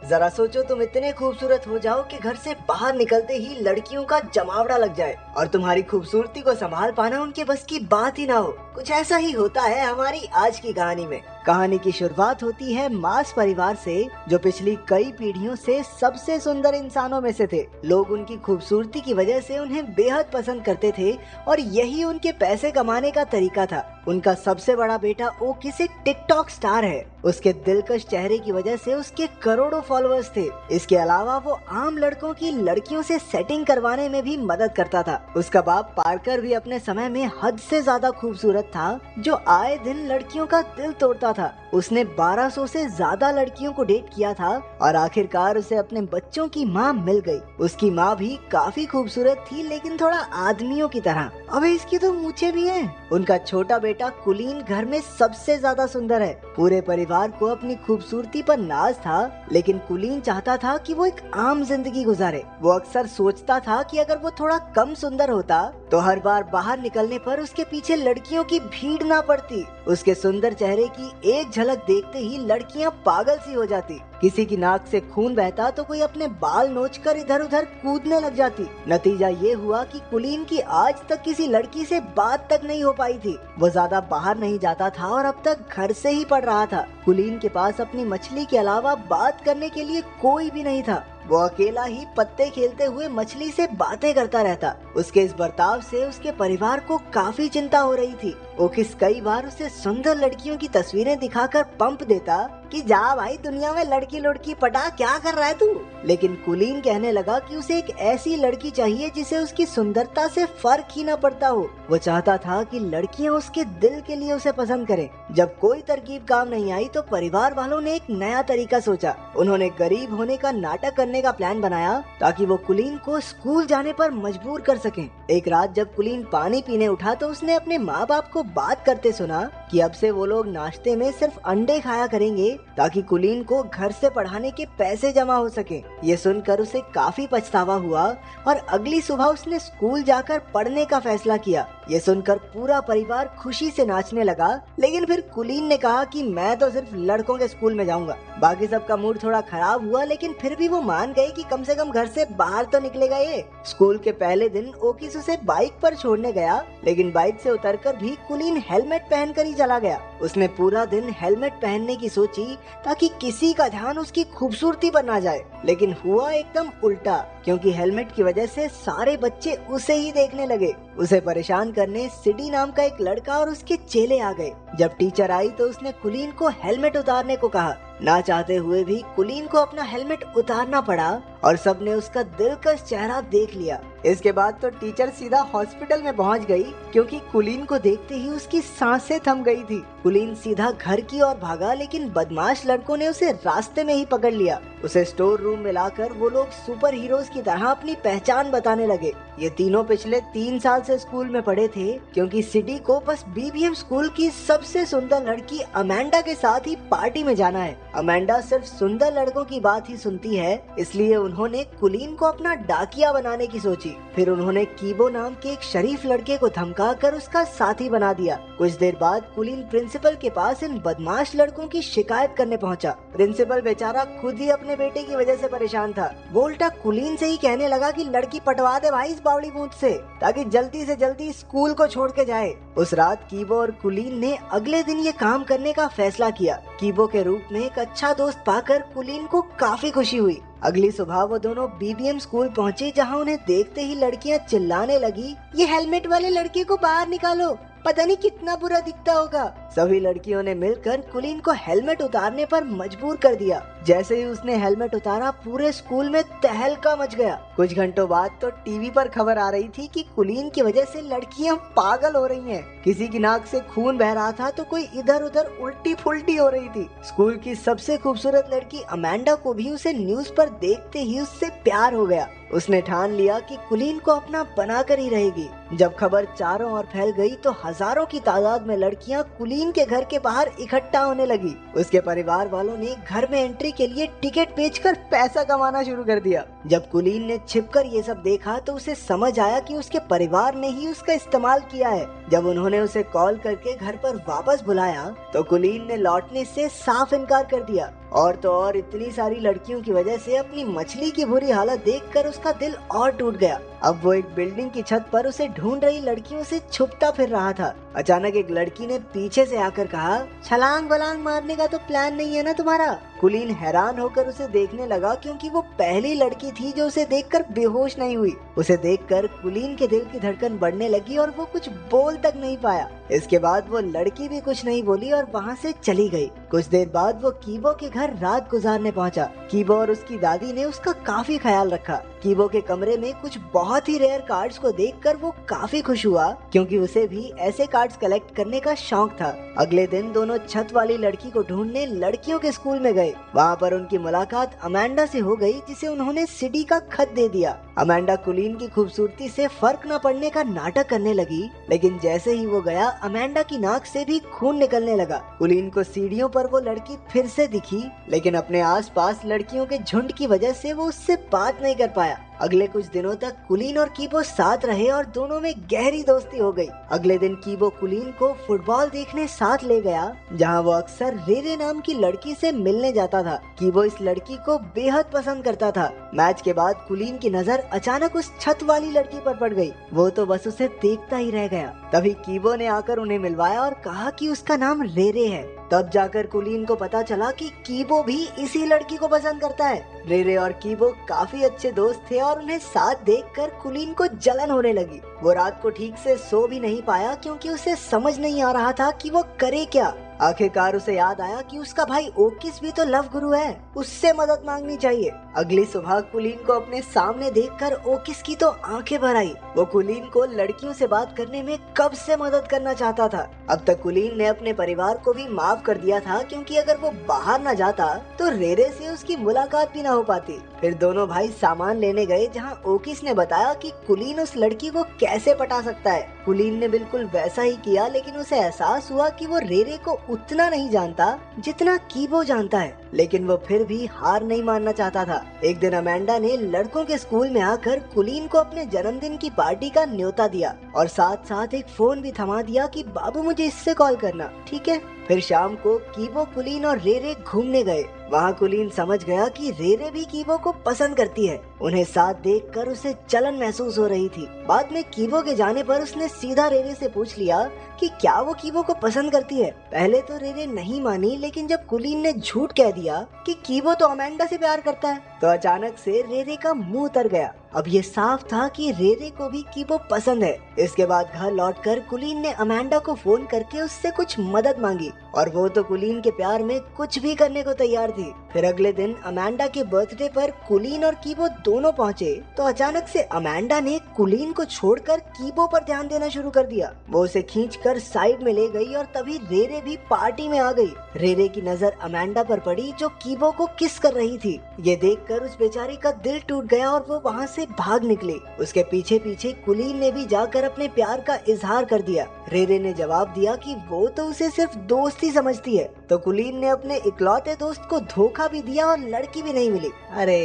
जरा सोचो, तुम इतने खूबसूरत हो जाओ कि घर से बाहर निकलते ही लड़कियों का जमावड़ा लग जाए और तुम्हारी खूबसूरती को संभाल पाना उनके बस की बात ही ना हो। कुछ ऐसा ही होता है हमारी आज की कहानी में। कहानी की शुरुआत होती है मास परिवार से, जो पिछली कई पीढ़ियों से सबसे सुंदर इंसानों में से थे। लोग उनकी खूबसूरती की वजह से उन्हें बेहद पसंद करते थे और यही उनके पैसे कमाने का तरीका था। उनका सबसे बड़ा बेटा ओकिस एक टिकटॉक स्टार है। उसके दिलकश चेहरे की वजह से उसके करोड़ों फॉलोअर्स थे। इसके अलावा वो आम लड़कों की लड़कियों से सेटिंग करवाने में भी मदद करता था। उसका बाप पार्कर भी अपने समय में हद से ज्यादा खूबसूरत था, जो आए दिन लड़कियों का दिल तोड़ता था। उसने 1200 से ज्यादा लड़कियों को डेट किया था और आखिरकार उसे अपने बच्चों की माँ मिल गई। उसकी माँ भी काफी खूबसूरत थी, लेकिन थोड़ा आदमियों की तरह। अबे इसकी तो मूछें भी हैं। उनका छोटा बेटा कुलीन घर में सबसे ज्यादा सुंदर है। पूरे परिवार को अपनी खूबसूरती पर नाज था, लेकिन कुलीन चाहता था कि वो एक आम जिंदगी गुजारे। वो अक्सर सोचता था कि अगर वो थोड़ा कम सुंदर होता तो हर बार बाहर निकलने पर उसके पीछे लड़कियों की भीड़ ना पड़ती। उसके सुंदर चेहरे की एक झलक देखते ही लड़कियां पागल सी हो जाती। किसी की नाक से खून बहता तो कोई अपने बाल नोचकर इधर उधर कूदने लग जाती। नतीजा ये हुआ कि कुलीन की आज तक किसी लड़की से बात तक नहीं हो पाई थी। वो ज्यादा बाहर नहीं जाता था और अब तक घर से ही पढ़ रहा था। कुलीन के पास अपनी मछली के अलावा बात करने के लिए कोई भी नहीं था। वो अकेला ही पत्ते खेलते हुए मछली से बातें करता रहता। उसके इस बर्ताव से उसके परिवार को काफी चिंता हो रही थी। ओकिस कई बार उसे सुंदर लड़कियों की तस्वीरें दिखाकर पंप देता कि जा भाई, दुनिया में लड़की लड़की पटा, क्या कर रहा है तू। लेकिन कुलीन कहने लगा कि उसे एक ऐसी लड़की चाहिए जिसे उसकी सुंदरता से फर्क ही न पड़ता हो। वो चाहता था कि लड़कियां उसके दिल के लिए उसे पसंद करें। जब कोई तरकीब काम नहीं आई तो परिवार वालों ने एक नया तरीका सोचा। उन्होंने गरीब होने का नाटक करने का प्लान बनाया ताकि वो कुलीन को स्कूल जाने पर मजबूर कर सकें। एक रात जब कुलीन पानी पीने उठा तो उसने अपने माँ बाप को बात करते सुना कि अब से वो लोग नाश्ते में सिर्फ अंडे खाया करेंगे ताकि कुलीन को घर से पढ़ाने के पैसे जमा हो सके। ये सुनकर उसे काफी पछतावा हुआ और अगली सुबह उसने स्कूल जाकर पढ़ने का फैसला किया। ये सुनकर पूरा परिवार खुशी से नाचने लगा, लेकिन फिर कुलीन ने कहा कि मैं तो सिर्फ लड़कों के स्कूल में जाऊंगा। बाकी सबका मूड थोड़ा खराब हुआ, लेकिन फिर भी वो मान गए कि कम से कम घर से बाहर तो निकलेगा ये। स्कूल के पहले दिन ओकिस उसे बाइक पर छोड़ने गया, लेकिन बाइक से उतरकर भी कुलीन हेलमेट पहनकर ही चला गया। उसने पूरा दिन हेलमेट पहनने की सोची ताकि किसी का ध्यान उसकी खूबसूरती पर ना जाए, लेकिन हुआ एकदम उल्टा, क्योंकि हेलमेट की वजह से सारे बच्चे उसे ही देखने लगे। उसे परेशान करने सिडी नाम का एक लड़का और उसके चेले आ गए। जब टीचर आई तो उसने कुलीन को हेलमेट उतारने को कहा। ना चाहते हुए भी कुलीन को अपना हेलमेट उतारना पड़ा और सबने उसका दिलकश चेहरा देख लिया। इसके बाद तो टीचर सीधा हॉस्पिटल में पहुंच गई, क्योंकि कुलीन को देखते ही उसकी सांसें थम गई थी। कुलीन सीधा घर की ओर भागा, लेकिन बदमाश लड़कों ने उसे रास्ते में ही पकड़ लिया। उसे स्टोर रूम में लाकर वो लोग सुपर हीरोज की तरह अपनी पहचान बताने लगे। ये तीनों पिछले 3 साल से स्कूल में पढ़े थे, क्योंकि सिडी को बस बीबीएम स्कूल की सबसे सुंदर लड़की अमेंडा के साथ ही पार्टी में जाना है। अमेंडा सिर्फ सुंदर लड़कों की बात ही सुनती है, इसलिए उन्होंने कुलीन को अपना डाकिया बनाने की सोची। फिर उन्होंने कीबो नाम के एक शरीफ लड़के को धमका कर उसका साथी बना दिया। कुछ देर बाद कुलीन प्रिंसिपल के पास इन बदमाश लड़कों की शिकायत करने पहुंचा। प्रिंसिपल बेचारा खुद ही अपने बेटे की वजह से परेशान था। वो उल्टा कुलीन से ही कहने लगा कि लड़की पटवा दे भाई इस बावड़ी बूथ से, ताकि जल्दी से जल्दी स्कूल को छोड़ के जाए। उस रात कीबो और कुलीन ने अगले दिन ये काम करने का फैसला किया। कीबो के रूप में एक अच्छा दोस्त पाकर कुलीन को काफी खुशी हुई। अगली सुबह वो दोनों बीबीएम स्कूल पहुंचे, जहां उन्हें देखते ही लड़कियां चिल्लाने लगी, ये हेलमेट वाले लड़के को बाहर निकालो, पता नहीं कितना बुरा दिखता होगा। सभी लड़कियों ने मिलकर कुलीन को हेलमेट उतारने पर मजबूर कर दिया। जैसे ही उसने हेलमेट उतारा, पूरे स्कूल में तहलका मच गया। कुछ घंटों बाद तो टीवी पर खबर आ रही थी कि कुलीन की वजह से लड़कियां पागल हो रही हैं। किसी की नाक से खून बह रहा था तो कोई इधर उधर उल्टी फुल्टी हो रही थी। स्कूल की सबसे खूबसूरत लड़की अमेंडा को भी उसे न्यूज पर देखते ही उससे प्यार हो गया। उसने ठान लिया कि कुलीन को अपना बनाकर ही रहेगी। जब खबर चारों ओर फैल गई तो हजारों की तादाद में लड़कियां कुलीन के घर के बाहर इकट्ठा होने लगी। उसके परिवार वालों ने घर में एंट्री के लिए टिकट बेचकर पैसा कमाना शुरू कर दिया। जब कुलीन ने छिपकर ये सब देखा तो उसे समझ आया कि उसके परिवार ने ही उसका इस्तेमाल किया है। जब उन्होंने उसे कॉल करके घर पर वापस बुलाया तो कुलीन ने लौटने से साफ इनकार कर दिया। और तो और इतनी सारी लड़कियों की वजह से अपनी मछली की बुरी हालत देखकर उसका दिल और टूट गया। अब वो एक बिल्डिंग की छत पर उसे ढूंढ रही लड़कियों से छुपता फिर रहा था। अचानक एक लड़की ने पीछे से आकर कहा, छलांग बलांग मारने का तो प्लान नहीं है ना तुम्हारा? कुलीन हैरान होकर उसे देखने लगा, क्योंकि वो पहली लड़की थी जो उसे देखकर बेहोश नहीं हुई। उसे देखकर कुलीन के दिल की धड़कन बढ़ने लगी और वो कुछ बोल तक नहीं पाया। इसके बाद वो लड़की भी कुछ नहीं बोली और वहाँ से चली गई। कुछ देर बाद वो कीबो के घर रात गुजारने पहुँचा। कीबो और उसकी दादी ने उसका काफी ख्याल रखा। कीबो के कमरे में कुछ बहुत ही रेयर कार्ड्स को देखकर वो काफी खुश हुआ, क्योंकि उसे भी ऐसे कार्ड्स कलेक्ट करने का शौक था। अगले दिन दोनों छत वाली लड़की को ढूंढने लड़कियों के स्कूल में गए। वहाँ पर उनकी मुलाकात अमेंडा से हो गई, जिसे उन्होंने सिडी का खत दे दिया। अमेंडा कुलीन की खूबसूरती से फर्क न पड़ने का नाटक करने लगी, लेकिन जैसे ही वो गया अमेंडा की नाक से भी खून निकलने लगा। कुलीन को सीढ़ियों पर वो लड़की फिर से दिखी, लेकिन अपने आसपास लड़कियों के झुंड की वजह से वो उससे बात नहीं कर पाया। अगले कुछ दिनों तक कुलीन और कीबो साथ रहे और दोनों में गहरी दोस्ती हो गई। अगले दिन कीबो कुलीन को फुटबॉल देखने साथ ले गया, जहां वो अक्सर रेरे नाम की लड़की से मिलने जाता था। कीबो इस लड़की को बेहद पसंद करता था। मैच के बाद कुलीन की नजर अचानक उस छत वाली लड़की पर पड़ गई। वो तो बस उसे देखता ही रह गया। तभी कीबो ने आकर उन्हें मिलवाया और कहा कि उसका नाम रेरे है। तब जाकर कुलीन को पता चला कि कीबो भी इसी लड़की को पसंद करता है। रेरे और कीबो काफी अच्छे दोस्त थे और उन्हें साथ देखकर कुलीन को जलन होने लगी। वो रात को ठीक से सो भी नहीं पाया, क्योंकि उसे समझ नहीं आ रहा था कि वो करे क्या। आखिरकार उसे याद आया कि उसका भाई ओकिस भी तो लव गुरु है, उससे मदद मांगनी चाहिए। अगली सुबह कुलीन को अपने सामने देखकर ओकिस की तो आंखें भर आई। वो कुलीन को लड़कियों से बात करने में कब से मदद करना चाहता था। अब तक कुलीन ने अपने परिवार को भी माफ कर दिया था, क्योंकि अगर वो बाहर न जाता तो रेरे से उसकी मुलाकात भी न हो पाती। फिर दोनों भाई सामान लेने गए, जहाँ ओकिस ने बताया कि कुलीन उस लड़की को कैसे पटा सकता है। कुलीन ने बिल्कुल वैसा ही किया, लेकिन उसे एहसास हुआ कि वो रेरे को उतना नहीं जानता जितना कीबो जानता है। लेकिन वो फिर भी हार नहीं मानना चाहता था। एक दिन अमेंडा ने लड़कों के स्कूल में आकर कुलीन को अपने जन्मदिन की पार्टी का न्योता दिया और साथ साथ एक फोन भी थमा दिया कि बाबू मुझे इससे कॉल करना, ठीक है? फिर शाम को कीबो, कुलीन और रेरे घूमने गए। वहाँ कुलीन समझ गया कि रेरे भी कीबो को पसंद करती है। उन्हें साथ देखकर उसे जलन महसूस हो रही थी। बाद में कीबो के जाने पर उसने सीधा रेरे से पूछ लिया कि क्या वो कीबो को पसंद करती है। पहले तो रेरे नहीं मानी, लेकिन जब कुलीन ने झूठ कह दिया कि कीबो तो अमेंडा से प्यार करता है, तो अचानक से रेरे का मुंह उतर गया। अब ये साफ था कि रेरे को भी कीबो पसंद है। इसके बाद घर लौटकर कुलीन ने अमेंडा को फोन करके उससे कुछ मदद मांगी, और वो तो कुलीन के प्यार में कुछ भी करने को तैयार थी। फिर अगले दिन अमेंडा के बर्थडे पर कुलीन और कीबो दोनों पहुँचे, तो अचानक से अमेंडा ने कुलीन को छोड़कर कीबो पर ध्यान देना शुरू कर दिया। वो उसे खींचकर साइड में ले गई और तभी रेरे भी पार्टी में आ गई। रेरे की नजर अमेंडा पर पड़ी, जो कीबो को किस कर रही थी। ये देखकर उस बेचारी का दिल टूट गया और वो वहाँ से भाग निकली। उसके पीछे पीछे कुलीन ने भी जाकर अपने प्यार का इजहार कर दिया। रेरे ने जवाब दिया कि वो तो उसे सिर्फ दोस्त ही समझती है, तो कुलीन ने अपने इकलौते दोस्त को धोखा भी दिया और लड़की भी नहीं मिली। अरे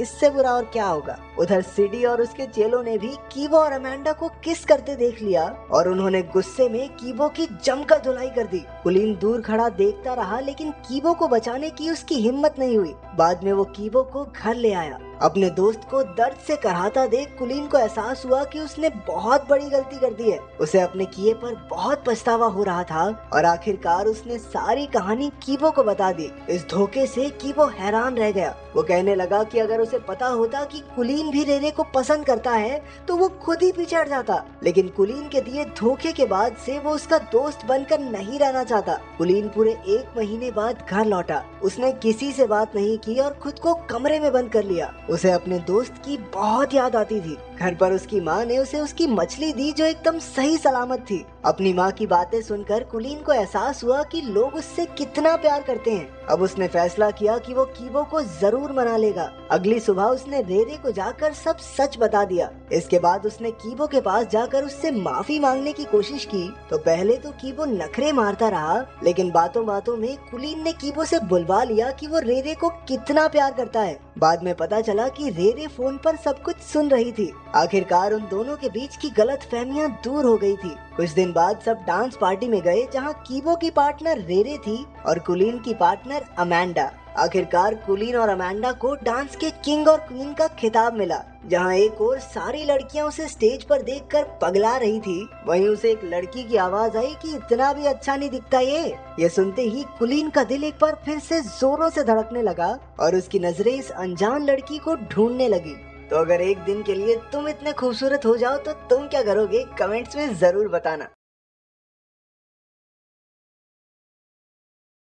इससे बुरा और क्या होगा। उधर सिडी और उसके चेलों ने भी कीबो और अमेंडा को किस करते देख लिया और उन्होंने गुस्से में कीबो की जमकर धुलाई कर दी। कुलीन दूर खड़ा देखता रहा, लेकिन कीबो को बचाने की उसकी हिम्मत नहीं हुई। बाद में वो कीबो को घर ले आया। अपने दोस्त को दर्द से कराहता देख कुलीन को एहसास हुआ कि उसने बहुत बड़ी गलती कर दी है। उसे अपने किए पर बहुत पछतावा हो रहा था और आखिरकार उसने सारी कहानी कीबो को बता दी। इस धोखे से कीबो हैरान रह गया। वो कहने लगा कि अगर उसे पता होता कि कुलीन भी रेरे को पसंद करता है तो वो खुद ही पीछे हट जाता, लेकिन कुलीन के दिए धोखे के बाद से वो उसका दोस्त बनकर नहीं रहना चाहता। कुलीन पूरे 1 महीने बाद घर लौटा। उसने किसी से बात नहीं की और खुद को कमरे में बंद कर लिया। उसे अपने दोस्त की बहुत याद आती थी। घर पर उसकी माँ ने उसे उसकी मछली दी, जो एकदम सही सलामत थी। अपनी माँ की बातें सुनकर कुलीन को एहसास हुआ कि लोग उससे कितना प्यार करते हैं। अब उसने फैसला किया कि वो कीबो को जरूर मना लेगा। अगली सुबह उसने रेरे को जाकर सब सच बता दिया। इसके बाद उसने कीबो के पास जाकर उससे माफी मांगने की कोशिश की, तो पहले तो कीबो नखरे मारता रहा, लेकिन बातों बातों में कुलीन ने कीबो से बुलवा लिया कि वो रेरे को कितना प्यार करता है। बाद में पता चला कि रेरे फोन पर सब कुछ सुन रही थी। आखिरकार उन दोनों के बीच की गलतफहमियां दूर हो गई थी। कुछ दिन बाद सब डांस पार्टी में गए, जहां कीबो की पार्टनर रेरे थी और कुलीन की पार्टनर अमेंडा। आखिरकार कुलीन और अमेंडा को डांस के किंग और क्वीन का खिताब मिला। जहां एक और सारी लड़कियां उसे स्टेज पर देखकर पगला रही थी, वहीं उसे एक लड़की की आवाज आई कि इतना भी अच्छा नहीं दिखता ये सुनते ही कुलीन का दिल एक बार फिर से जोरों से धड़कने लगा और उसकी नजरें इस अनजान लड़की को ढूंढने लगी। तो अगर एक दिन के लिए तुम इतने खूबसूरत हो जाओ तो तुम क्या करोगे, कमेंट्स में जरूर बताना।